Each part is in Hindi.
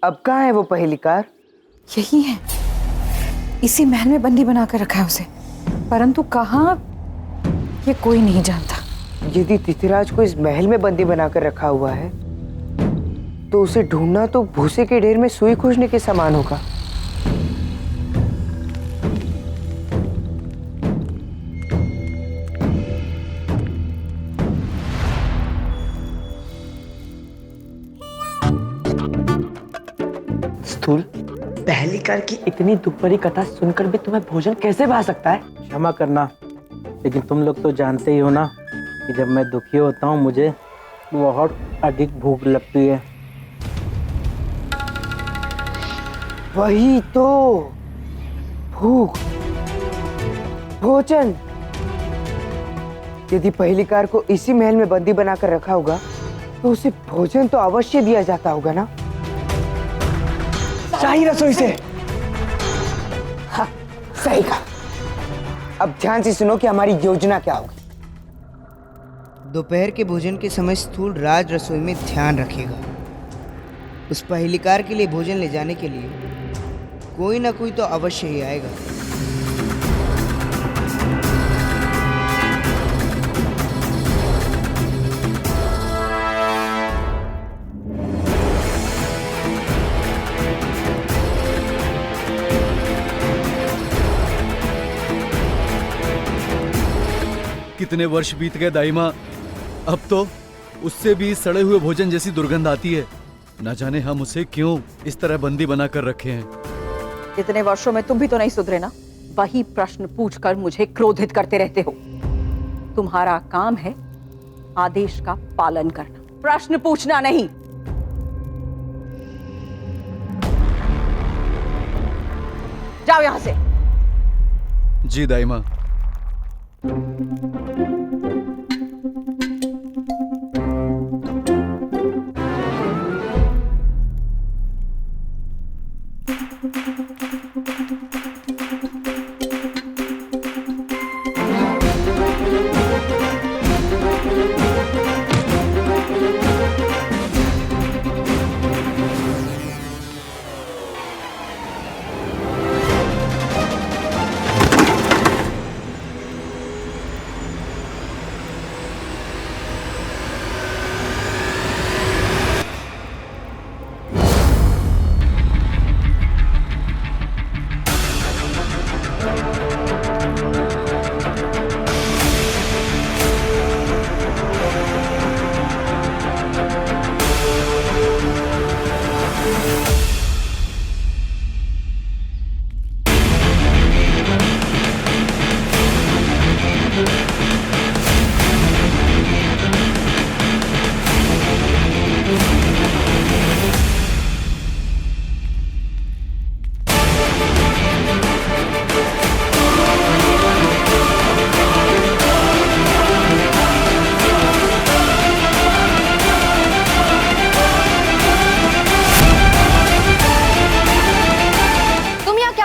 अब कहाँ है वो पहेलीकार? यही है, इसी महल में बंदी बनाकर रखा है उसे, परंतु कहाँ ये कोई नहीं जानता। यदि तिथिराज को इस महल में बंदी बनाकर रखा हुआ है तो उसे ढूंढना तो भूसे के ढेर में सुई खोजने के समान होगा। स्थूल, पहेलीकार की इतनी दुखभरी कथा सुनकर भी तुम्हें भोजन कैसे भा सकता है? क्षमा करना, लेकिन तुम लोग तो जानते ही हो ना कि जब मैं दुखी होता हूँ मुझे बहुत अधिक भूख लगती है। वही तो, भूख, भोजन। यदि पहेलीकार को इसी महल में बंदी बनाकर रखा होगा तो उसे भोजन तो अवश्य दिया जाता होगा ना? शाही रसोई से। हाँ, सही कहा। अब ध्यान से सुनो कि हमारी योजना क्या होगी। दोपहर के भोजन के समय स्थूल राज रसोई में ध्यान रखेगा। उस पहेलीकार के लिए भोजन ले जाने के लिए कोई ना कोई तो अवश्य ही आएगा। कितने वर्ष बीत गए दाई माँ, अब तो उससे भी सड़े हुए भोजन जैसी दुर्गंध आती है। न जाने हम उसे क्यों इस तरह बंदी बनाकर रखे हैं। इतने वर्षों में तुम भी तो नहीं सुधरे ना, वही प्रश्न पूछकर मुझे क्रोधित करते रहते हो। तुम्हारा काम है आदेश का पालन करना, प्रश्न पूछना नहीं। जाओ यहां से। जी दाई माँ।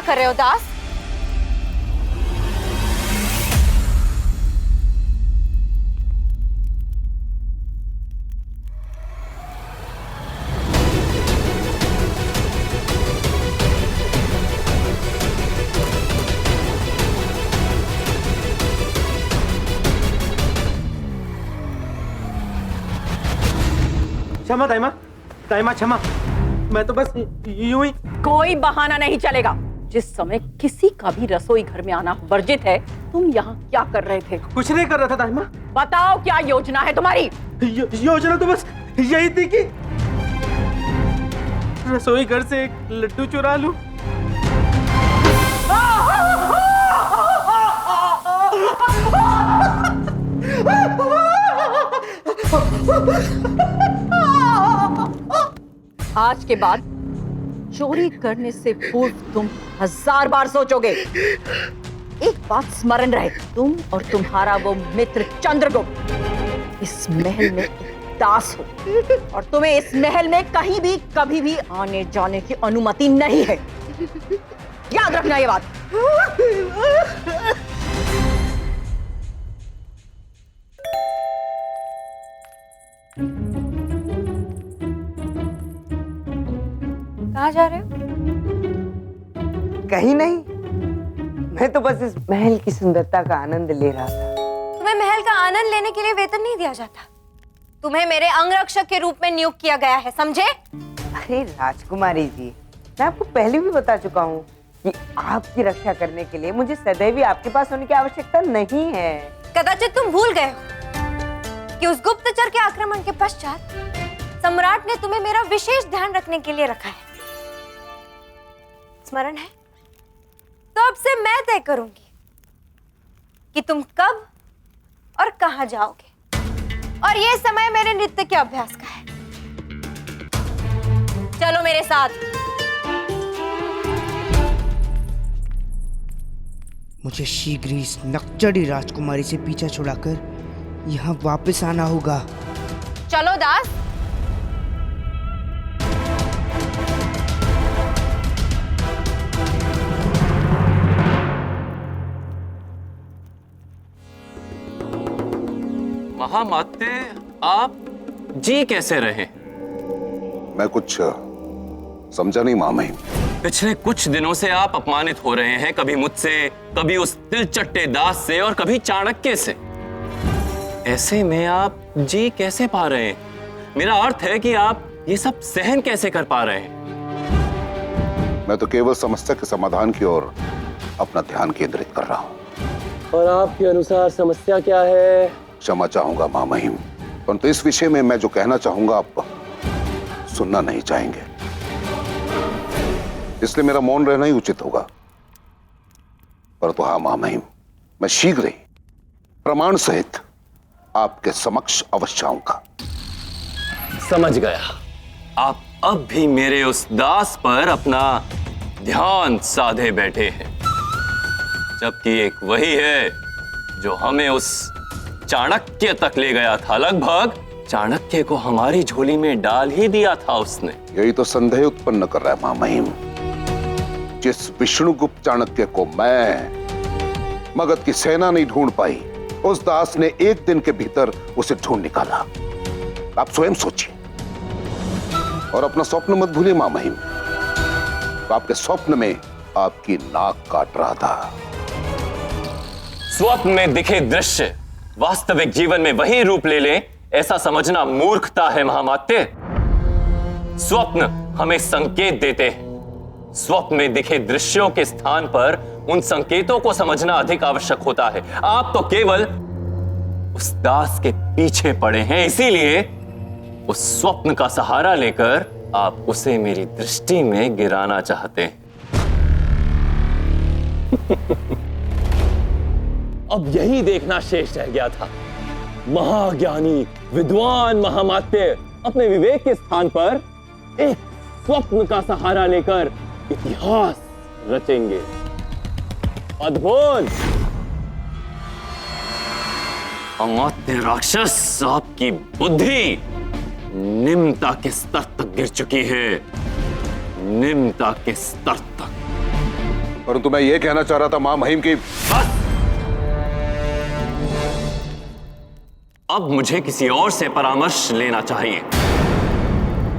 कर रहे हो दास? क्षमा दाइमा, दाइमा क्षमा। मैं तो बस यूं ही। कोई बहाना नहीं चलेगा। जिस समय किसी का भी रसोई घर में आना वर्जित है, तुम यहाँ क्या कर रहे थे? कुछ नहीं कर रहा था दाइमा। बताओ क्या योजना है तुम्हारी? योजना तो बस यही थी कि रसोई घर से एक लड्डू चुरा लूं। आज के बाद चोरी करने से पूर्व तुम 1000 बार सोचोगे। एक बात स्मरण रहे, तुम और तुम्हारा वो मित्र चंद्रगुप्त इस महल में एक दास हो और तुम्हें इस महल में कहीं भी कभी भी आने जाने की अनुमति नहीं है। याद रखना ये बात। कहाँ जा रहे हो? कहीं नहीं, मैं तो बस इस महल की सुंदरता का आनंद ले रहा था। तुम्हें महल का आनंद लेने के लिए वेतन नहीं दिया जाता। तुम्हें मेरे अंगरक्षक के रूप में नियुक्त किया गया है, समझे? अरे राजकुमारी जी, मैं आपको पहले भी बता चुका हूँ कि आपकी रक्षा करने के लिए मुझे सदैव आपके पास होने की आवश्यकता नहीं है। कदाचित तुम भूल गए हो कि उस गुप्तचर के आक्रमण के पश्चात सम्राट ने तुम्हें मेरा विशेष ध्यान रखने के लिए रखा है। स्मरण है? तो अब से मैं तय करूंगी कि तुम कब और कहां जाओगे, और यह समय मेरे नृत्य के अभ्यास का है। चलो मेरे साथ। मुझे शीघ्र ही इस नकचड़ी राजकुमारी से पीछा छुड़ाकर यहाँ वापस आना होगा। चलो दास। महामाते, आप जी कैसे रहे? मैं कुछ समझा नहीं मामहिम। पिछले कुछ दिनों से आप अपमानित हो रहे हैं, कभी मुझसे, कभी उस तिलचट्टे दास से और कभी चाणक्य से। ऐसे में आप जी कैसे पा रहे हैं? मेरा अर्थ है कि आप ये सब सहन कैसे कर पा रहे हैं? मैं तो केवल समस्या के समाधान की ओर अपना ध्यान केंद्रित कर रहा हूँ। और आपके अनुसार समस्या क्या है? क्षमा चाहूंगा मामहिम, परंतु इस विषय में मैं जो कहना चाहूंगा आप सुनना नहीं चाहेंगे, इसलिए मेरा मौन रहना ही उचित होगा। परंतु हाँ मामहिम, मैं शीघ्र ही प्रमाण सहित आपके समक्ष अवश्य आऊंगा। समझ गया। आप अब भी मेरे उस दास पर अपना ध्यान साधे बैठे हैं, जबकि एक वही है जो हमें उस चाणक्य तक ले गया था। लगभग चाणक्य को हमारी झोली में डाल ही दिया था उसने। यही तो संदेह उत्पन्न कर रहा है मामहिम। जिस विष्णुगुप्त चाणक्य को मैं मगध की सेना नहीं ढूंढ पाई, उस दास ने एक दिन के भीतर उसे ढूंढ निकाला। आप स्वयं सोचिए और अपना स्वप्न मत भूलिए मामहिम। आपके स्वप्न में आपकी नाक काट रहा था। स्वप्न में दिखे दृश्य वास्तविक जीवन में वही रूप ले ले, ऐसा समझना मूर्खता है महामात्य। स्वप्न हमें संकेत देते हैं। स्वप्न में दिखे दृश्यों के स्थान पर उन संकेतों को समझना अधिक आवश्यक होता है। आप तो केवल उस दास के पीछे पड़े हैं, इसीलिए उस स्वप्न का सहारा लेकर आप उसे मेरी दृष्टि में गिराना चाहते हैं। अब यही देखना शेष रह गया था। महाज्ञानी विद्वान महामात्य अपने विवेक के स्थान पर एक स्वप्न का सहारा लेकर इतिहास रचेंगे। अद्भुत! अमात्य राक्षस, आपकी बुद्धि निम्नता के स्तर तक गिर चुकी है, निम्नता के स्तर तक। परंतु मैं ये कहना चाह रहा था मामहिम की बस! अब मुझे किसी और से परामर्श लेना चाहिए,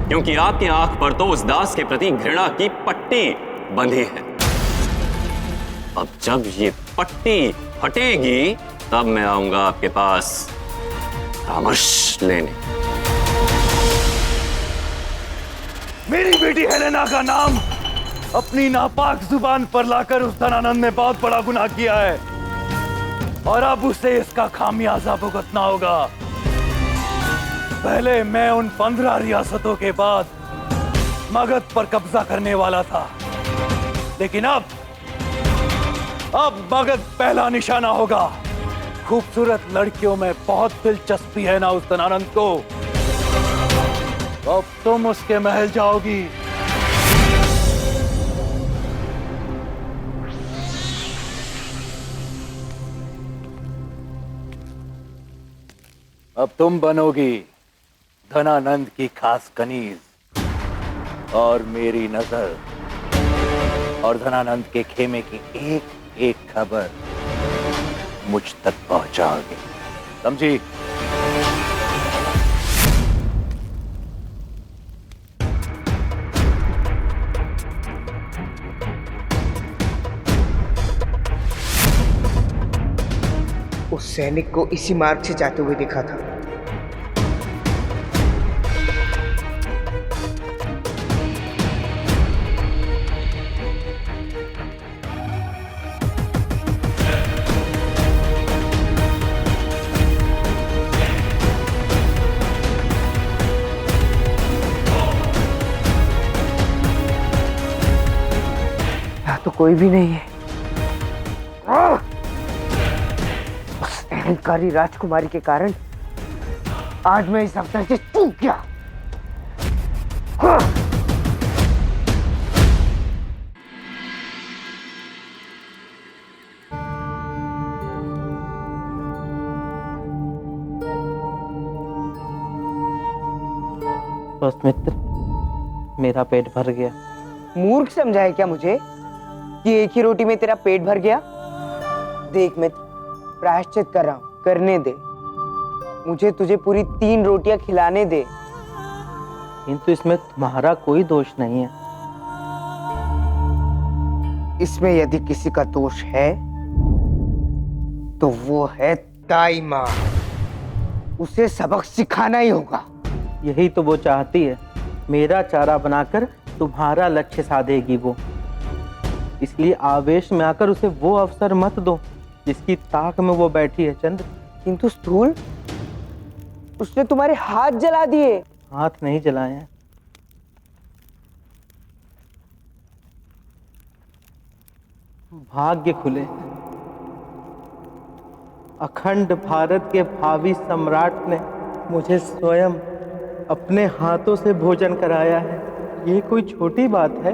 क्योंकि आपकी आंख पर तो उस दास के प्रति घृणा की पट्टी बंधी है। अब जब ये पट्टी हटेगी तब मैं आऊंगा आपके पास परामर्श लेने। मेरी बेटी हेलेना का नाम अपनी नापाक जुबान पर लाकर उस धनानंद ने बहुत बड़ा गुनाह किया है, और अब उसे इसका खामियाजा भुगतना होगा। पहले मैं उन 15 रियासतों के बाद मगध पर कब्जा करने वाला था, लेकिन अब मगध पहला निशाना होगा। खूबसूरत लड़कियों में बहुत दिलचस्पी है ना उस धनानंद को। अब तुम उसके महल जाओगी। अब तुम बनोगी धनानंद की खास कनीज, और मेरी नजर और धनानंद के खेमे की एक एक खबर मुझ तक पहुंचाओगे, समझी? उस सैनिक को इसी मार्ग से जाते हुए देखा था। यहाँ तो कोई भी नहीं है। उस अहंकारी राजकुमारी के कारण आज मैं इस अवसर से चूक गया। बस मित्र, मेरा पेट भर गया। मूर्ख समझा है क्या मुझे कि एक ही रोटी में तेरा पेट भर गया? देख मित्र, प्रायश्चित कर रहा हूं, करने दे मुझे। तुझे पूरी 3 रोटियां खिलाने दे। किंतु इसमें तुम्हारा कोई दोष नहीं है। इसमें यदि किसी का दोष है तो वो है ताई माँ। उसे सबक सिखाना ही होगा। यही तो वो चाहती है, मेरा चारा बनाकर तुम्हारा लक्ष्य साधेगी वो। इसलिए आवेश में आकर उसे वो अवसर मत दो जिसकी ताक में वो बैठी है चंद्र। किंतु स्थूल, उसने तुम्हारे हाथ जला दिए। हाथ नहीं जलाए हैं। भाग्य खुले। अखंड भारत के भावी सम्राट ने मुझे स्वयं अपने हाथों से भोजन कराया है। ये कोई छोटी बात है?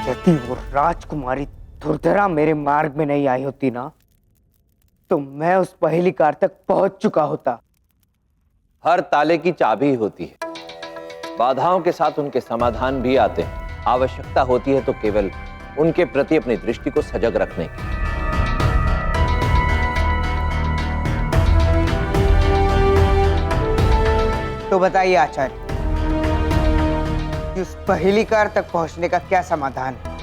यदि वो राजकुमारी धुरधरा मेरे मार्ग में नहीं आई होती ना, तो मैं उस पहेलीकार तक पहुंच चुका होता। हर ताले की चाबी होती है, बाधाओं के साथ उनके समाधान भी आते हैं। आवश्यकता होती है तो केवल उनके प्रति अपनी दृष्टि को सजग रखने की। तो बताइए आचार्य कि उस पहेलीकार तक पहुंचने का क्या समाधान है?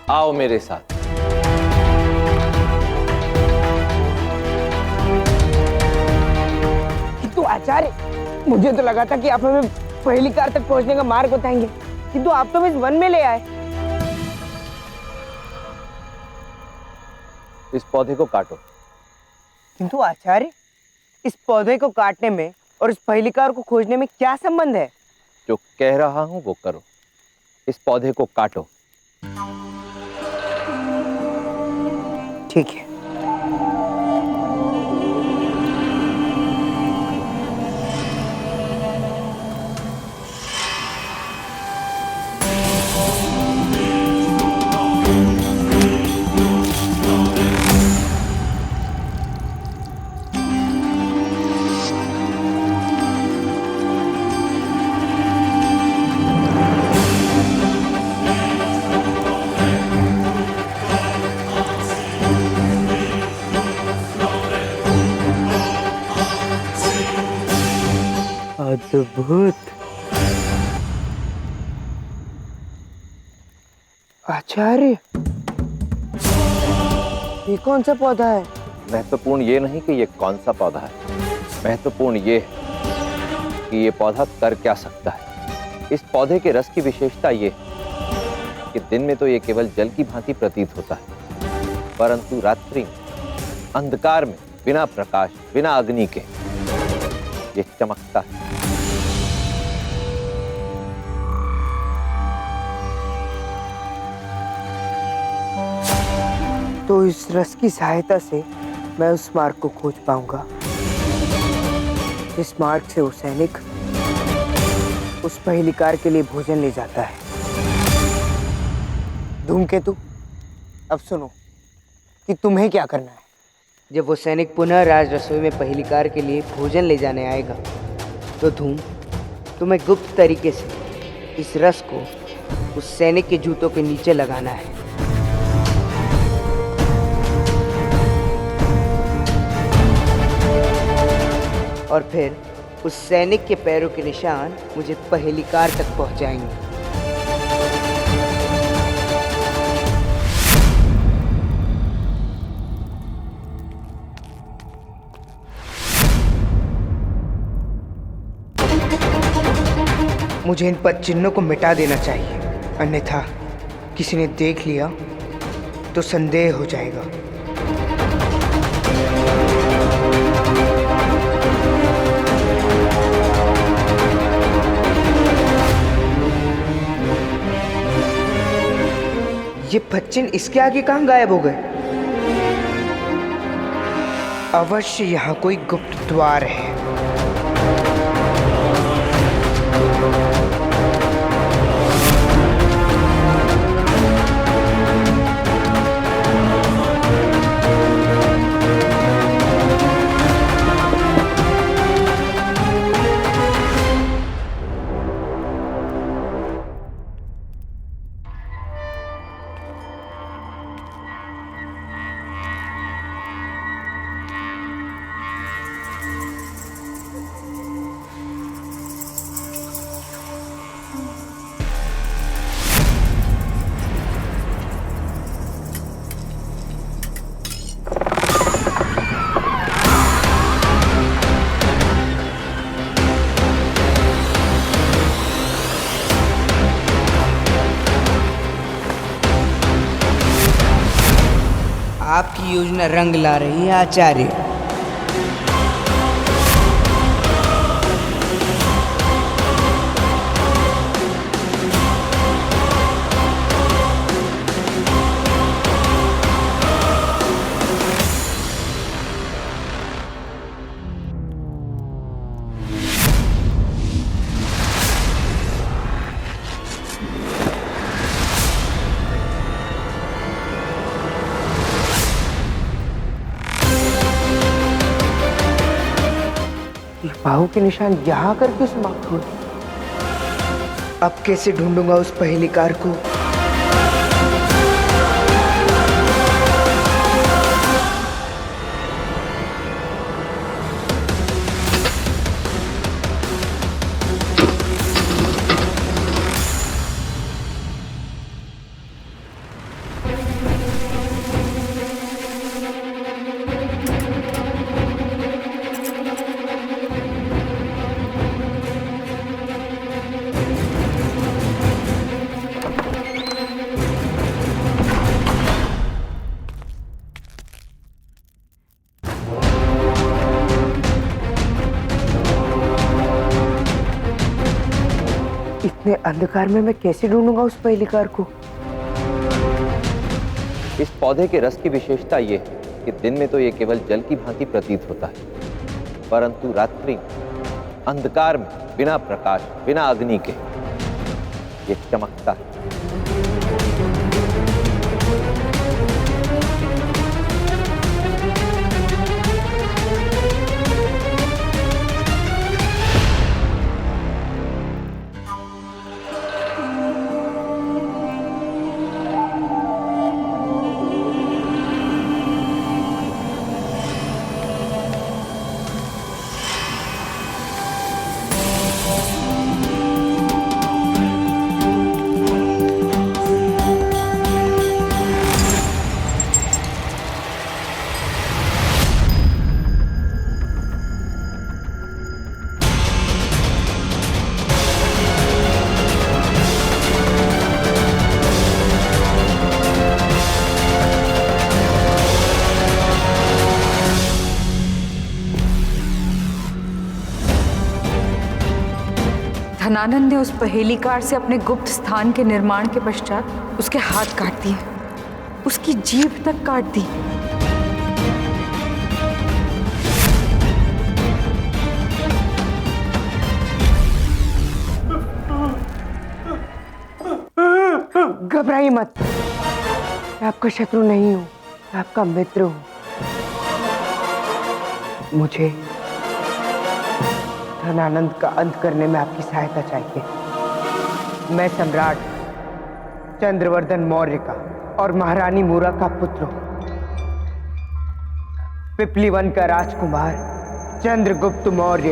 आओ मेरे साथ। किंतु आचार्य, मुझे तो लगा था कि आप हमें पहेलीकार तक पहुंचने का मार्ग बताएंगे, किंतु आप तो इस वन में ले आए। इस पौधे को काटो। किंतु आचार्य, इस पौधे को काटने में और इस पहेलीकार को खोजने में क्या संबंध है? जो कह रहा हूं वो करो। इस पौधे को काटो। ठीक है। अद्भुत। आचार्य, ये कौन सा पौधा है? महत्वपूर्ण ये नहीं कि ये कौन सा पौधा है, महत्वपूर्ण ये है कि ये पौधा कर क्या सकता है। इस पौधे के रस की विशेषता ये है कि दिन में तो ये केवल जल की भांति प्रतीत होता है, परंतु रात्रि में अंधकार में बिना प्रकाश, बिना अग्नि के ये चमकता है। तो इस रस की सहायता से मैं उस मार्ग को खोज पाऊंगा जिस मार्ग से वो सैनिक उस पहेलीकार के लिए भोजन ले जाता है। धूमकेतु, अब सुनो कि तुम्हें क्या करना है। जब वो सैनिक पुनः राज रसोई में पहेलीकार के लिए भोजन ले जाने आएगा, तो धूम, तुम्हें गुप्त तरीके से इस रस को उस सैनिक के जूतों के नीचे लगाना है। और फिर उस सैनिक के पैरों के निशान मुझे पहेलीकार तक पहुंचाएंगे। मुझे इन पद चिन्हों को मिटा देना चाहिए, अन्यथा किसी ने देख लिया तो संदेह हो जाएगा। ये पद चिन्ह इसके आगे कहां गायब हो गए? अवश्य यहाँ कोई गुप्त द्वार है। आपकी योजना रंग ला रही है आचार्य। बाहु के निशान यहाँ करके समाप्त हुए। अब कैसे ढूंढूंगा उस पहेलीकार को? इतने अंधकार में मैं कैसे ढूंढूंगा उस पहेलीकार को? इस पौधे के रस की विशेषता ये है कि दिन में तो ये केवल जल की भांति प्रतीत होता है, परंतु रात्रि अंधकार में बिना प्रकाश, बिना अग्नि के ये चमकता है। धनानंद ने उस पहेलीकार से अपने गुप्त स्थान के निर्माण के पश्चात उसके हाथ काट दिए, उसकी जीभ तक काट दी। घबराइए मत, मैं आपका शत्रु नहीं हूं, मैं आपका मित्र हूं। मुझे धनानंद का अंत करने में आपकी सहायता चाहिए। मैं सम्राट चंद्रवर्धन मौर्य का और महारानी मूरा का पुत्र हूं। पिपलीवन का राजकुमार चंद्रगुप्त मौर्य।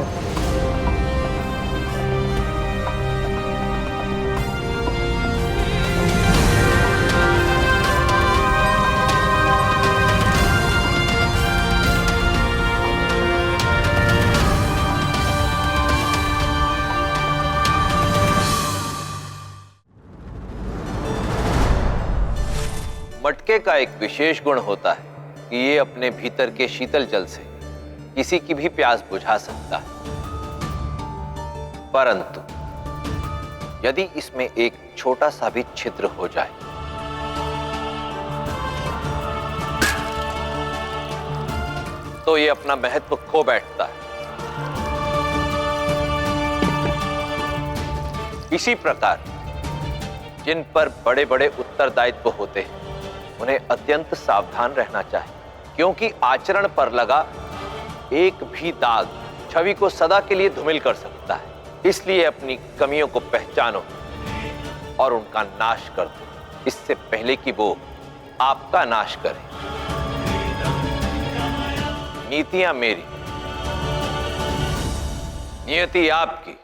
मटके का एक विशेष गुण होता है कि ये अपने भीतर के शीतल जल से किसी की भी प्यास बुझा सकता है, परंतु यदि इसमें एक छोटा सा भी छिद्र हो जाए तो ये अपना महत्व खो बैठता है। इसी प्रकार जिन पर बड़े बड़े उत्तरदायित्व होते हैं उन्हें अत्यंत सावधान रहना चाहिए, क्योंकि आचरण पर लगा एक भी दाग छवि को सदा के लिए धूमिल कर सकता है। इसलिए अपनी कमियों को पहचानो और उनका नाश कर दो, इससे पहले कि वो आपका नाश करे। नीतियां मेरी, नियति आपकी।